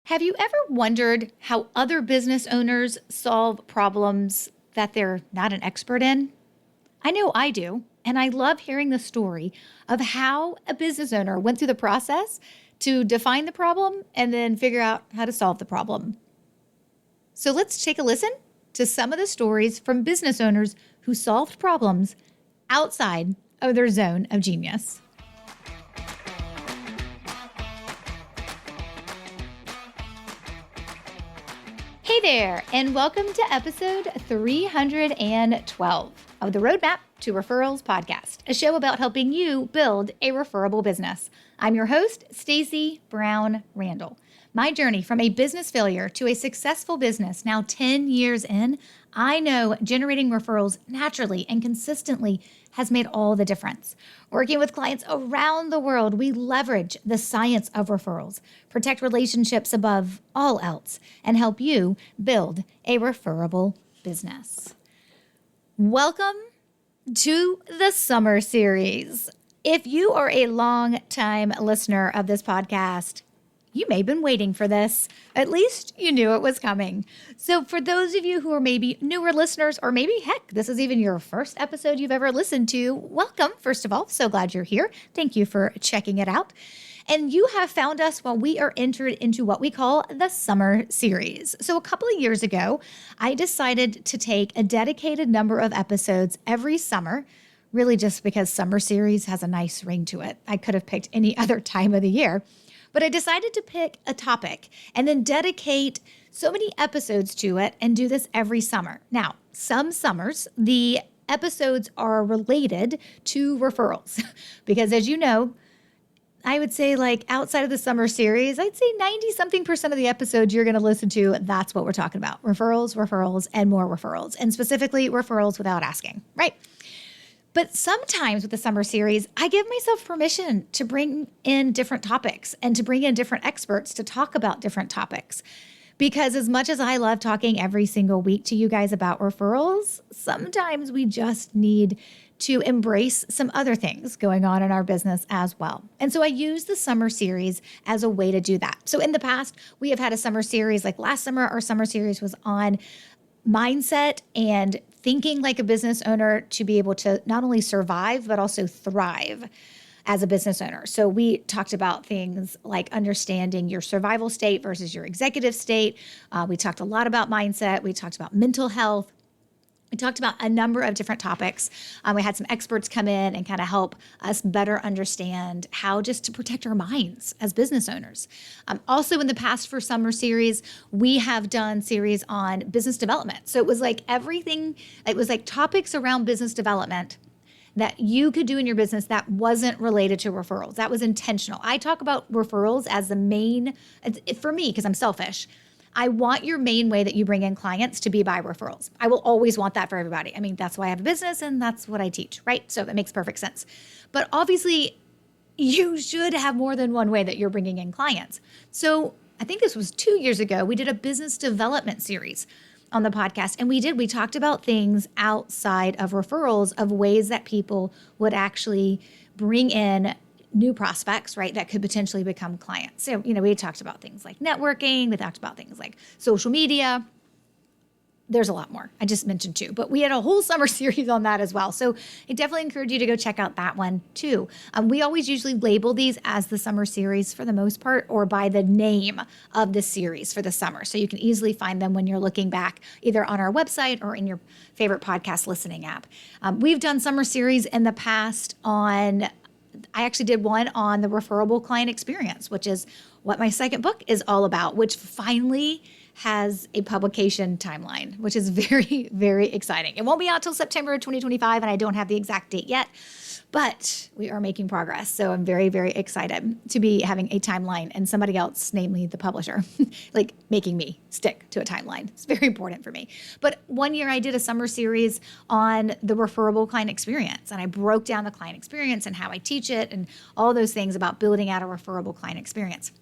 Have you ever wondered how other business owners solve problems that they're not an expert in? I know I do, and I love hearing the story of how a business owner went through the process to define the problem and then figure out how to solve the problem. So let's take a listen to some of the stories from business owners who solved problems outside of their zone of genius. Hey there, and welcome to episode 312 of the Roadmap to Referrals podcast, a show about helping you build a referable business. I'm your host, Stacey Brown Randall. My journey from a business failure to a successful business now 10 years in, I know generating referrals naturally and consistently has made all the difference. Working with clients around the world, we leverage the science of referrals, protect relationships above all else, and help you build a referable business. Welcome to the summer series. If you are a long-time listener of this podcast, you may have been waiting for this. At least you knew it was coming. So for those of you who are maybe newer listeners, or maybe, heck, this is even your first episode you've ever listened to, welcome, first of all. So glad you're here. Thank you for checking it out. And you have found us while we are entered into what we call the summer series. So a couple of years ago, I decided to take a dedicated number of episodes every summer, really just because summer series has a nice ring to it. I could have picked any other time of the year. But I decided to pick a topic and then dedicate so many episodes to it and do this every summer. Now, some summers, the episodes are related to referrals because as you know, I would say like outside of the summer series, I'd say 90-something% of the episodes you're going to listen to, that's what we're talking about. Referrals, and more referrals, and specifically referrals without asking, right? But sometimes with the summer series, I give myself permission to bring in different topics and to bring in different experts to talk about different topics. Because as much as I love talking every single week to you guys about referrals, sometimes we just need to embrace some other things going on in our business as well. And so I use the summer series as a way to do that. So in the past, we have had a summer series, like last summer, our summer series was on mindset and thinking like a business owner to be able to not only survive, but also thrive as a business owner. So we talked about things like understanding your survival state versus your executive state. We talked a lot about mindset. We talked about mental health. We talked about a number of different topics. We had some experts come in and kind of help us better understand how just to protect our minds as business owners. Also in the past for summer series, we have done series on business development. So it was like everything, it was like topics around business development that you could do in your business that wasn't related to referrals. That was intentional. I talk about referrals as the main, for me, because I'm selfish, I want your main way that you bring in clients to be by referrals. I will always want that for everybody. I mean, that's why I have a business and that's what I teach, right? So that makes perfect sense. But obviously, you should have more than one way that you're bringing in clients. So I think this was 2 years ago, we did a business development series on the podcast. And we talked about things outside of referrals of ways that people would actually bring in new prospects, right, that could potentially become clients. So, we talked about things like networking. We talked about things like social media. There's a lot more. I just mentioned two, but we had a whole summer series on that as well. So I definitely encourage you to go check out that one too. We always usually label these as the summer series for the most part, or by the name of the series for the summer. So you can easily find them when you're looking back either on our website or in your favorite podcast listening app. We've done summer series in the past I actually did one on the referable client experience, which is what my second book is all about, which finally has a publication timeline, which is very, very exciting. It won't be out till September of 2025, and I don't have the exact date yet, but we are making progress. So I'm very, very excited to be having a timeline and somebody else, namely the publisher, like making me stick to a timeline. It's very important for me. But one year I did a summer series on the referable client experience, and I broke down the client experience and how I teach it and all those things about building out a referable client experience.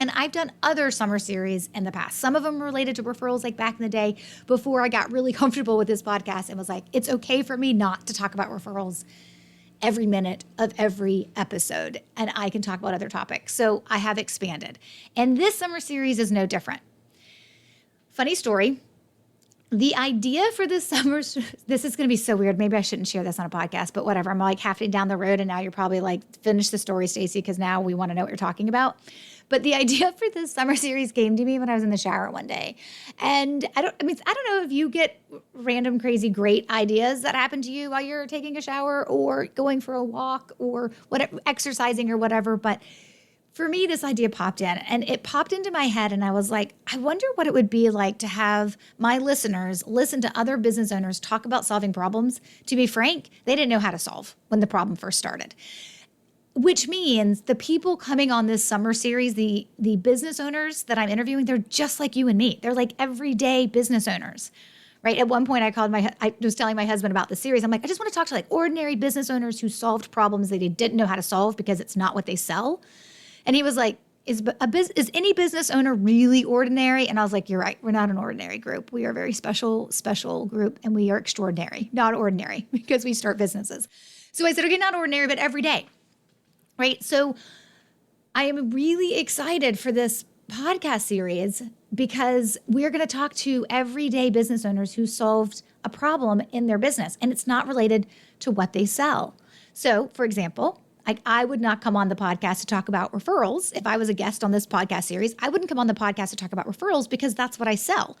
And I've done other summer series in the past. Some of them related to referrals, like back in the day before I got really comfortable with this podcast and was like, it's okay for me not to talk about referrals every minute of every episode, and I can talk about other topics. So I have expanded. And this summer series is no different. Funny story. The idea for this summer, this is going to be so weird. Maybe I shouldn't share this on a podcast, but whatever. I'm like halfway down the road and now you're probably like, finish the story, Stacey, because now we want to know what you're talking about. But the idea for this summer series came to me when I was in the shower one day. And I don't know if you get random, crazy, great ideas that happen to you while you're taking a shower or going for a walk or whatever, exercising or whatever. But for me, this idea popped in and it popped into my head. And I was like, I wonder what it would be like to have my listeners listen to other business owners talk about solving problems. To be frank, they didn't know how to solve when the problem first started. Which means the people coming on this summer series, the business owners that I'm interviewing, they're just like you and me. They're like everyday business owners, right? At one point I was telling my husband about the series. I'm like, I just want to talk to like ordinary business owners who solved problems that they didn't know how to solve because it's not what they sell. And he was like, is any business owner really ordinary? And I was like, you're right. We're not an ordinary group. We are a very special group, and we are extraordinary, not ordinary, because we start businesses. So I said, okay, not ordinary, but every day, right? So I am really excited for this podcast series because we're going to talk to everyday business owners who solved a problem in their business, and it's not related to what they sell. So, for example, I would not come on the podcast to talk about referrals. If I was a guest on this podcast series, I wouldn't come on the podcast to talk about referrals because that's what I sell,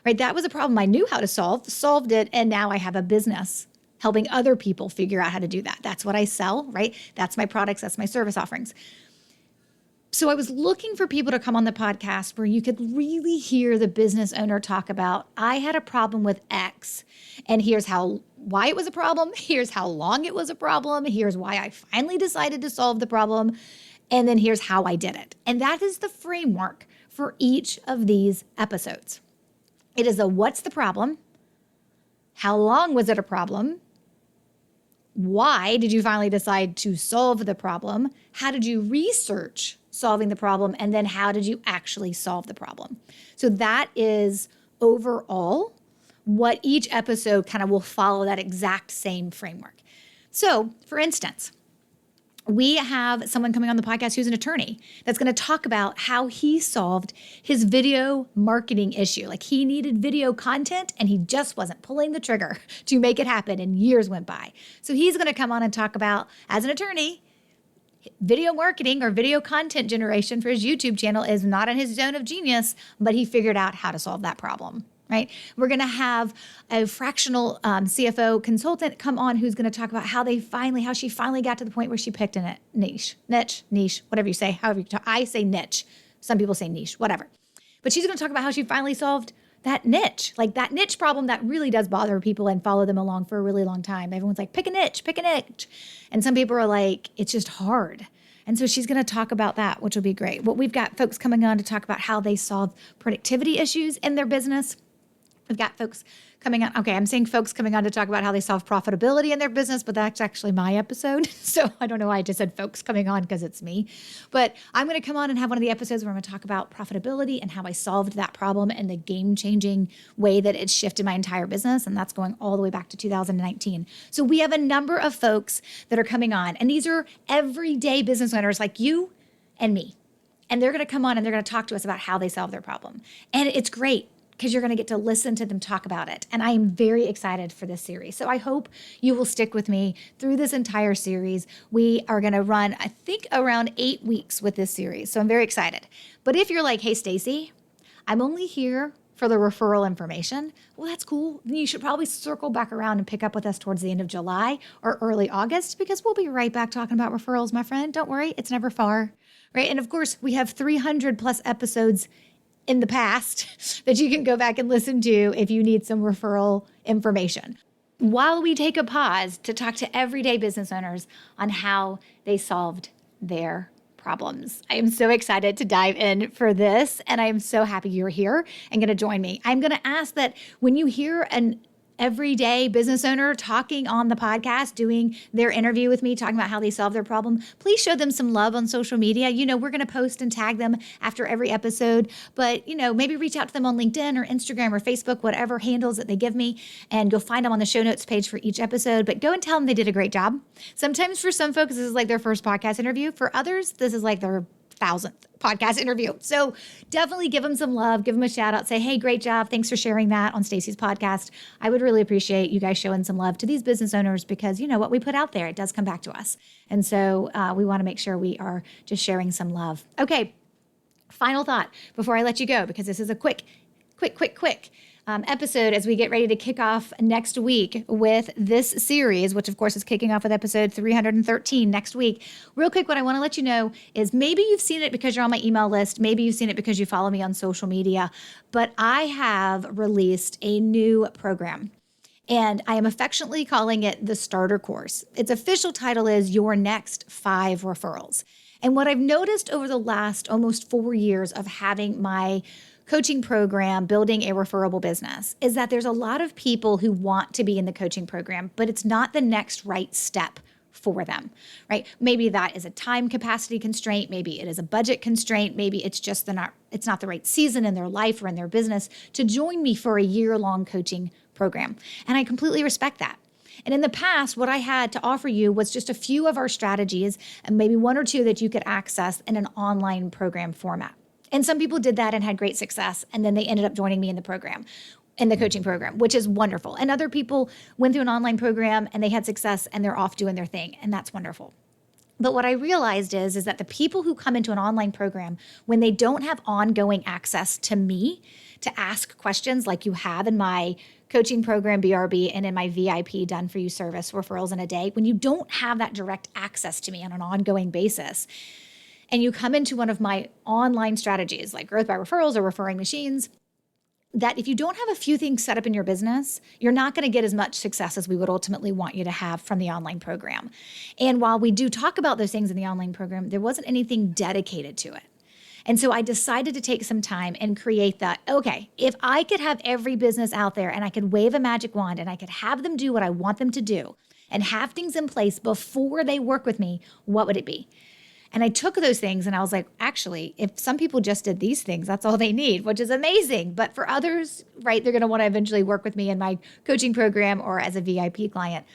right? That was a problem I knew how to solved it, and now I have a business helping other people figure out how to do that. That's what I sell, right? That's my products, that's my service offerings. So I was looking for people to come on the podcast where you could really hear the business owner talk about, I had a problem with X, and here's why it was a problem. Here's how long it was a problem. Here's why I finally decided to solve the problem. And then here's how I did it. And that is the framework for each of these episodes. It is a what's the problem? How long was it a problem? Why did you finally decide to solve the problem? How did you research solving the problem? And then how did you actually solve the problem? So that is overall what each episode kind of will follow that exact same framework. So, for instance, we have someone coming on the podcast who's an attorney that's going to talk about how he solved his video marketing issue. Like he needed video content and he just wasn't pulling the trigger to make it happen, and years went by. So he's going to come on and talk about, as an attorney, video marketing or video content generation for his YouTube channel is not in his zone of genius, but he figured out how to solve that problem. Right? We're going to have a fractional CFO consultant come on who's going to talk about how she finally got to the point where she picked a niche, whatever you say, however you talk. I say niche. Some people say niche, whatever. But she's going to talk about how she finally solved that niche, like that niche problem that really does bother people and follow them along for a really long time. Everyone's like, pick a niche. And some people are like, it's just hard. And so she's going to talk about that, which will be great. Well, we've got folks coming on to talk about how they solve productivity issues in their business. We've got folks coming on. Okay, I'm saying folks coming on to talk about how they solve profitability in their business, but that's actually my episode. So I don't know why I just said folks coming on because it's me. But I'm going to come on and have one of the episodes where I'm going to talk about profitability and how I solved that problem and the game-changing way that it shifted my entire business. And that's going all the way back to 2019. So we have a number of folks that are coming on. And these are everyday business owners like you and me. And they're going to come on and they're going to talk to us about how they solve their problem. And it's great, because you're going to get to listen to them talk about it. And I am very excited for this series. So I hope you will stick with me through this entire series. We are going to run, I think, around 8 weeks with this series. So I'm very excited. But if you're like, hey, Stacey, I'm only here for the referral information, well, that's cool. Then you should probably circle back around and pick up with us towards the end of July or early August, because we'll be right back talking about referrals, my friend. Don't worry, it's never far, right? And of course, we have 300 plus episodes in the past that you can go back and listen to if you need some referral information. While we take a pause to talk to everyday business owners on how they solved their problems. I am so excited to dive in for this, and I am so happy you're here and going to join me. I'm going to ask that when you hear everyday business owner talking on the podcast, doing their interview with me, talking about how they solve their problem, please show them some love on social media. We're going to post and tag them after every episode, but maybe reach out to them on LinkedIn or Instagram or Facebook, whatever handles that they give me, and go find them on the show notes page for each episode. But go and tell them they did a great job. Sometimes for some folks, this is like their first podcast interview. For others, this is like their 1,000th podcast interview. So definitely give them some love, give them a shout out, say, hey, great job. Thanks for sharing that on Stacey's podcast. I would really appreciate you guys showing some love to these business owners, because what we put out there, it does come back to us. And so we want to make sure we are just sharing some love. Okay. Final thought before I let you go, because this is a quick episode as we get ready to kick off next week with this series, which of course is kicking off with episode 313 next week. Real quick, what I want to let you know is maybe you've seen it because you're on my email list. Maybe you've seen it because you follow me on social media, but I have released a new program. And I am affectionately calling it the Starter Course. Its official title is Your Next 5 Referrals. And what I've noticed over the last almost 4 years of having my coaching program, Building a Referable Business, is that there's a lot of people who want to be in the coaching program, but it's not the next right step for them, right? Maybe that is a time capacity constraint. Maybe it is a budget constraint. Maybe it's just it's not the right season in their life or in their business to join me for a year-long coaching program. And I completely respect that. And in the past, what I had to offer you was just a few of our strategies and maybe one or two that you could access in an online program format. And some people did that and had great success, and then they ended up joining me in the program, in the coaching program, which is wonderful. And other people went through an online program and they had success and they're off doing their thing, and that's wonderful. But what I realized is that the people who come into an online program, when they don't have ongoing access to me to ask questions like you have in my coaching program, BRB, and in my VIP Done For You service, Referrals in a Day, when you don't have that direct access to me on an ongoing basis, and you come into one of my online strategies like Growth by Referrals or Referring Machines, that if you don't have a few things set up in your business, you're not going to get as much success as we would ultimately want you to have from the online program. And while we do talk about those things in the online program, there wasn't anything dedicated to it. And so I decided to take some time and create that, okay, if I could have every business out there and I could wave a magic wand and I could have them do what I want them to do and have things in place before they work with me, what would it be? And I took those things and I was like, actually, if some people just did these things, that's all they need, which is amazing. But for others, right, they're going to want to eventually work with me in my coaching program or as a VIP client.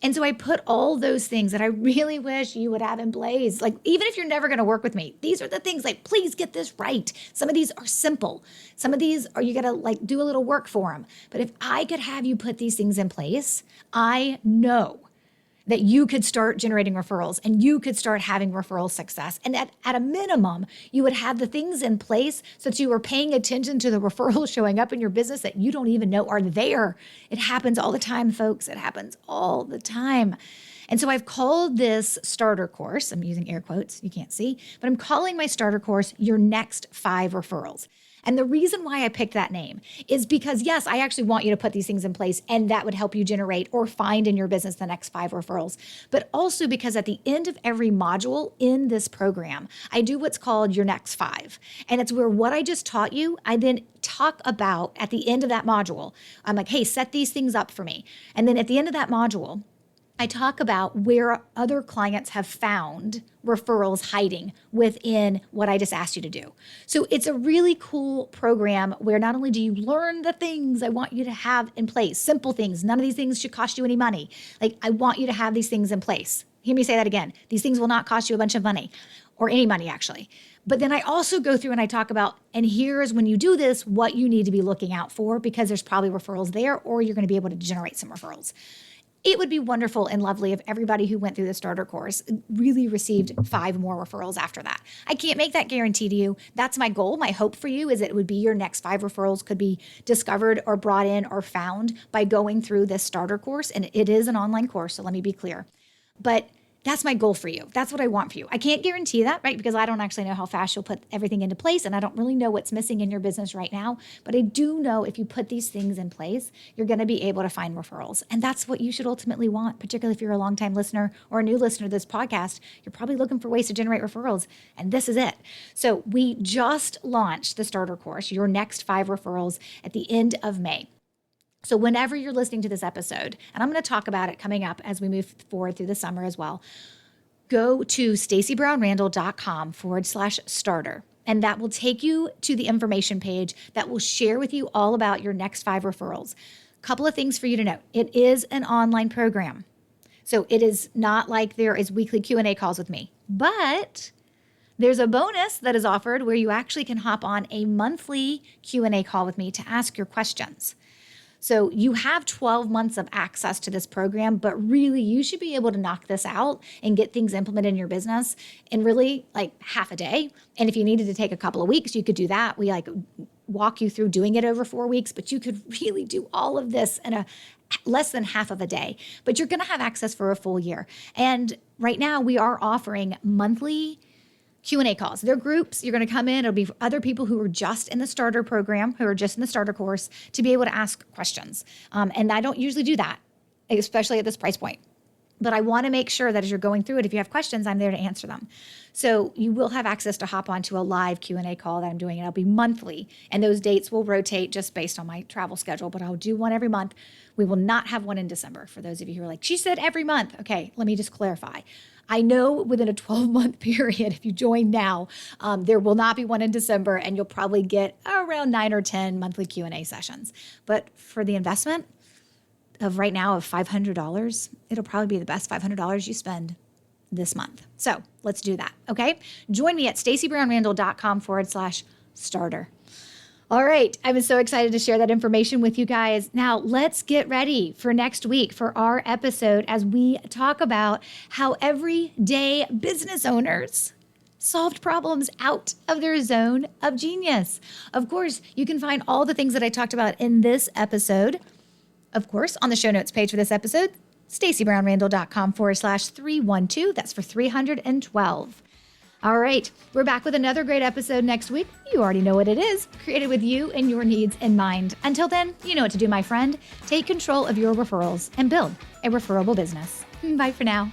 And so I put all those things that I really wish you would have in place. Like, even if you're never going to work with me, these are the things, like, please get this right. Some of these are simple. Some of these are, you got to like do a little work for them. But if I could have you put these things in place, I know that you could start generating referrals and you could start having referral success. And at a minimum, you would have the things in place so that you were paying attention to the referrals showing up in your business that you don't even know are there. It happens all the time, folks. It happens all the time. And so I've called this starter course, I'm using air quotes, you can't see, but I'm calling my starter course Your Next 5 Referrals. And the reason why I picked that name is because, yes, I actually want you to put these things in place and that would help you generate or find in your business the next 5 referrals. But also because at the end of every module in this program, I do what's called Your Next 5. And it's where what I just taught you, I then talk about at the end of that module. I'm like, hey, set these things up for me. And then at the end of that module, I talk about where other clients have found referrals hiding within what I just asked you to do. So it's a really cool program where not only do you learn the things I want you to have in place, simple things, none of these things should cost you any money. Like, I want you to have these things in place. Hear me say that again. These things will not cost you a bunch of money, or any money actually. But then I also go through and I talk about, and here's when you do this, what you need to be looking out for, because there's probably referrals there, or you're going to be able to generate some referrals. It would be wonderful and lovely if everybody who went through the starter course really received 5 more referrals after that. I can't make that guarantee to you. That's my goal. My hope for you is that it would be your next 5 referrals could be discovered or brought in or found by going through this starter course. And it is an online course, so let me be clear. But that's my goal for you. That's what I want for you. I can't guarantee that, right? Because I don't actually know how fast you'll put everything into place, and I don't really know what's missing in your business right now. But I do know if you put these things in place, you're going to be able to find referrals. And that's what you should ultimately want, particularly if you're a longtime listener or a new listener to this podcast. You're probably looking for ways to generate referrals, and this is it. So we just launched the starter course, Your Next 5 Referrals, at the end of May. So whenever you're listening to this episode, and I'm going to talk about it coming up as we move forward through the summer as well, go to stacybrownrandall.com/starter. And that will take you to the information page that will share with you all about your next 5 referrals. Couple of things for you to know. It is an online program. So it is not like there is weekly Q&A calls with me, but there's a bonus that is offered where you actually can hop on a monthly Q&A call with me to ask your questions. So you have 12 months of access to this program, but really you should be able to knock this out and get things implemented in your business in really like half a day. And if you needed to take a couple of weeks, you could do that. We walk you through doing it over 4 weeks, but you could really do all of this in a less than half of a day. But you're going to have access for a full year. And right now we are offering monthly Q&A calls. They're groups. You're going to come in. It'll be other people who are just in the starter program, who are just in the starter course, to be able to ask questions. And I don't usually do that, especially at this price point. But I want to make sure that as you're going through it, if you have questions, I'm there to answer them. So you will have access to hop onto a live Q&A call that I'm doing. It'll be monthly, and those dates will rotate just based on my travel schedule, but I'll do one every month. We will not have one in December. For those of you who are like, she said every month. Okay, let me just clarify. I know within a 12-month period, if you join now, there will not be one in December, and you'll probably get around 9 or 10 monthly Q&A sessions. But for the investment of right now of $500, it'll probably be the best $500 you spend this month. So let's do that, okay? Join me at stacybrownrandall.com/starter. All right, I'm so excited to share that information with you guys. Now, let's get ready for next week for our episode as we talk about how everyday business owners solved problems out of their zone of genius. Of course, you can find all the things that I talked about in this episode, of course, on the show notes page for this episode, stacybrownrandall.com/312. That's for 312. All right, we're back with another great episode next week. You already know what it is, created with you and your needs in mind. Until then, you know what to do, my friend. Take control of your referrals and build a referable business. Bye for now.